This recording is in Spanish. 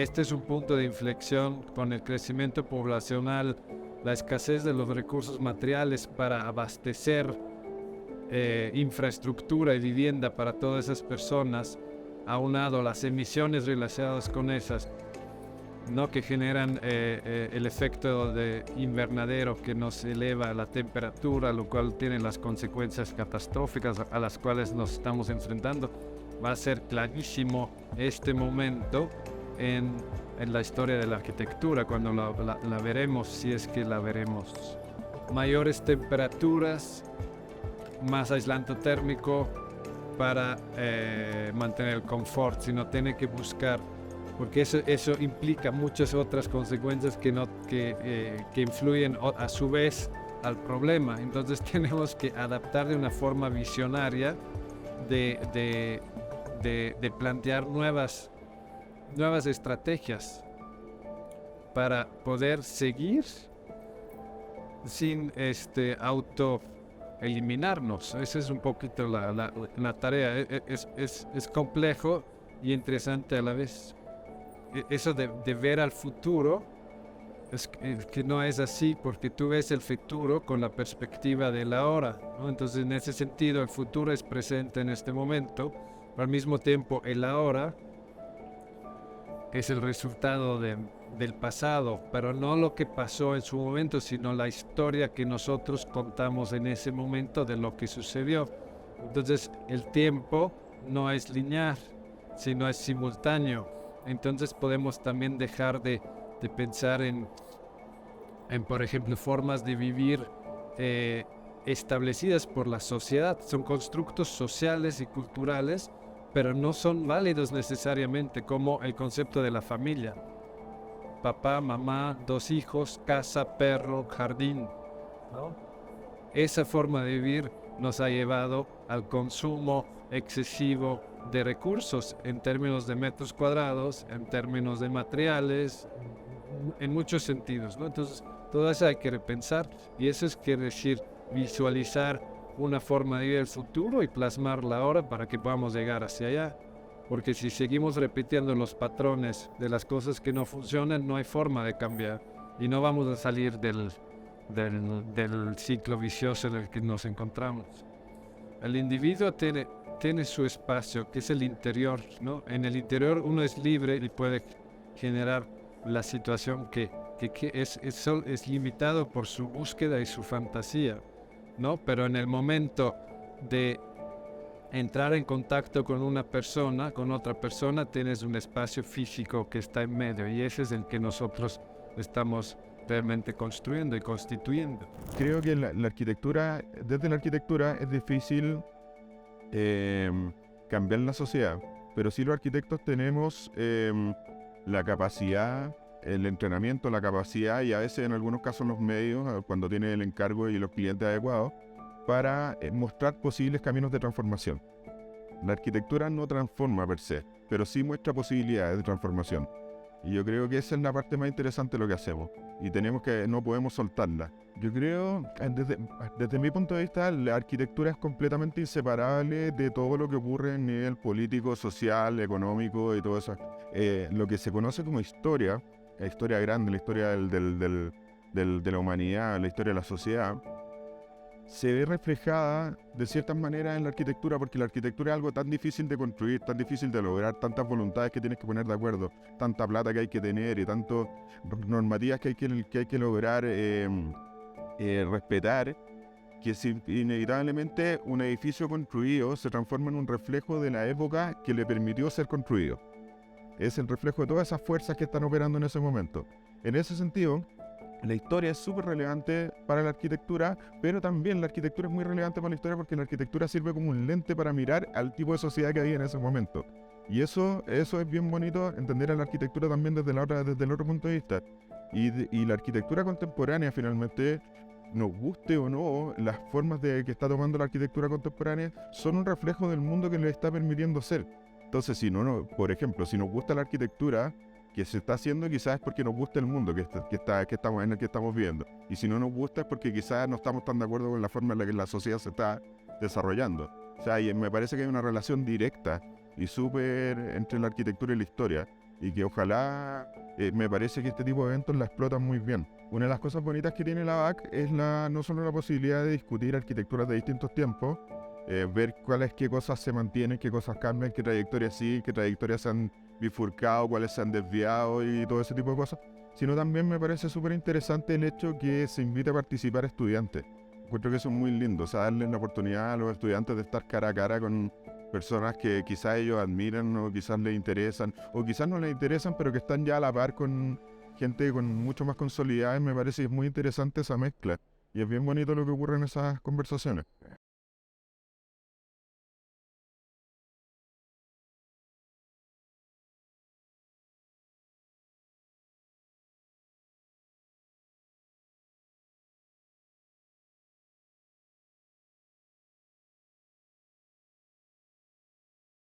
este es un punto de inflexión con el crecimiento poblacional, la escasez de los recursos materiales para abastecer infraestructura y vivienda para todas esas personas, aunado las emisiones relacionadas con esas, ¿no? Que generan el efecto de invernadero que nos eleva la temperatura, lo cual tiene las consecuencias catastróficas a las cuales nos estamos enfrentando. Va a ser clarísimo este momento en la historia de la arquitectura, cuando la veremos, si es que la veremos. Mayores temperaturas, más aislamiento térmico para mantener el confort, sino tiene que buscar, porque eso implica muchas otras consecuencias que influyen a su vez al problema. Entonces tenemos que adaptar de una forma visionaria de plantear nuevas estrategias para poder seguir sin eliminarnos. Esa es un poquito la tarea. Es complejo y interesante a la vez. Eso de ver al futuro es que no es así, porque tú ves el futuro con la perspectiva del ahora, ¿no? Entonces, en ese sentido, el futuro es presente en este momento, pero al mismo tiempo el ahora es el resultado del pasado, pero no lo que pasó en su momento, sino la historia que nosotros contamos en ese momento de lo que sucedió. Entonces, el tiempo no es lineal, sino es simultáneo. Entonces podemos también dejar de pensar en, por ejemplo, formas de vivir establecidas por la sociedad. Son constructos sociales y culturales, pero no son válidos necesariamente, como el concepto de la familia. Papá, mamá, 2 hijos, casa, perro, jardín, ¿no? Esa forma de vivir nos ha llevado al consumo excesivo de recursos en términos de metros cuadrados, en términos de materiales, en muchos sentidos, ¿no? Entonces, todo eso hay que repensar, y eso es quiere decir visualizar una forma de vivir el futuro y plasmarla ahora para que podamos llegar hacia allá. Porque si seguimos repitiendo los patrones de las cosas que no funcionan, no hay forma de cambiar y no vamos a salir del ciclo vicioso en el que nos encontramos. El individuo tiene su espacio, que es el interior, ¿no? En el interior uno es libre y puede generar la situación que es limitado por su búsqueda y su fantasía, ¿no? Pero en el momento de entrar en contacto con otra persona, tienes un espacio físico que está en medio, y ese es el que nosotros estamos realmente construyendo y constituyendo. Creo que la arquitectura, desde la arquitectura es difícil cambiar la sociedad, pero sí los arquitectos tenemos la capacidad, el entrenamiento, la capacidad y a veces en algunos casos los medios, cuando tienen el encargo y los clientes adecuados, para mostrar posibles caminos de transformación. La arquitectura no transforma per se, pero sí muestra posibilidades de transformación. Y yo creo que esa es la parte más interesante de lo que hacemos. Y no podemos soltarla. Yo creo, desde mi punto de vista, la arquitectura es completamente inseparable de todo lo que ocurre en nivel político, social, económico y todo eso. Lo que se conoce como historia, la historia grande, la historia de la humanidad, la historia de la sociedad, se ve reflejada de ciertas maneras en la arquitectura, porque la arquitectura es algo tan difícil de construir, tan difícil de lograr, tantas voluntades que tienes que poner de acuerdo, tanta plata que hay que tener y tantas normativas que hay que lograr respetar, que inevitablemente un edificio construido se transforma en un reflejo de la época que le permitió ser construido. Es el reflejo de todas esas fuerzas que están operando en ese momento. En ese sentido, la historia es súper relevante para la arquitectura, pero también la arquitectura es muy relevante para la historia porque la arquitectura sirve como un lente para mirar al tipo de sociedad que había en ese momento. Y eso es bien bonito, entender a la arquitectura también desde el otro punto de vista. Y la arquitectura contemporánea, finalmente, nos guste o no, las formas que está tomando la arquitectura contemporánea son un reflejo del mundo que le está permitiendo ser. Entonces, por ejemplo, si nos gusta la arquitectura que se está haciendo, quizás es porque nos gusta el mundo en el que estamos viviendo. Y si no nos gusta es porque quizás no estamos tan de acuerdo con la forma en la que la sociedad se está desarrollando. O sea, y me parece que hay una relación directa y súper entre la arquitectura y la historia. y que ojalá, me parece que este tipo de eventos la explotan muy bien. Una de las cosas bonitas que tiene la BAC es no solo la posibilidad de discutir arquitecturas de distintos tiempos, ver qué cosas se mantienen, qué cosas cambian, qué trayectorias sí, qué trayectorias se han bifurcado, cuáles se han desviado y todo ese tipo de cosas, sino también me parece súper interesante el hecho que se invite a participar estudiantes. Encuentro que eso es muy lindo, o sea, darle la oportunidad a los estudiantes de estar cara a cara con personas que quizás ellos admiran o quizás les interesan, o quizás no les interesan, pero que están ya a la par con gente con mucho más consolidada, y me parece que es muy interesante esa mezcla. Y es bien bonito lo que ocurre en esas conversaciones.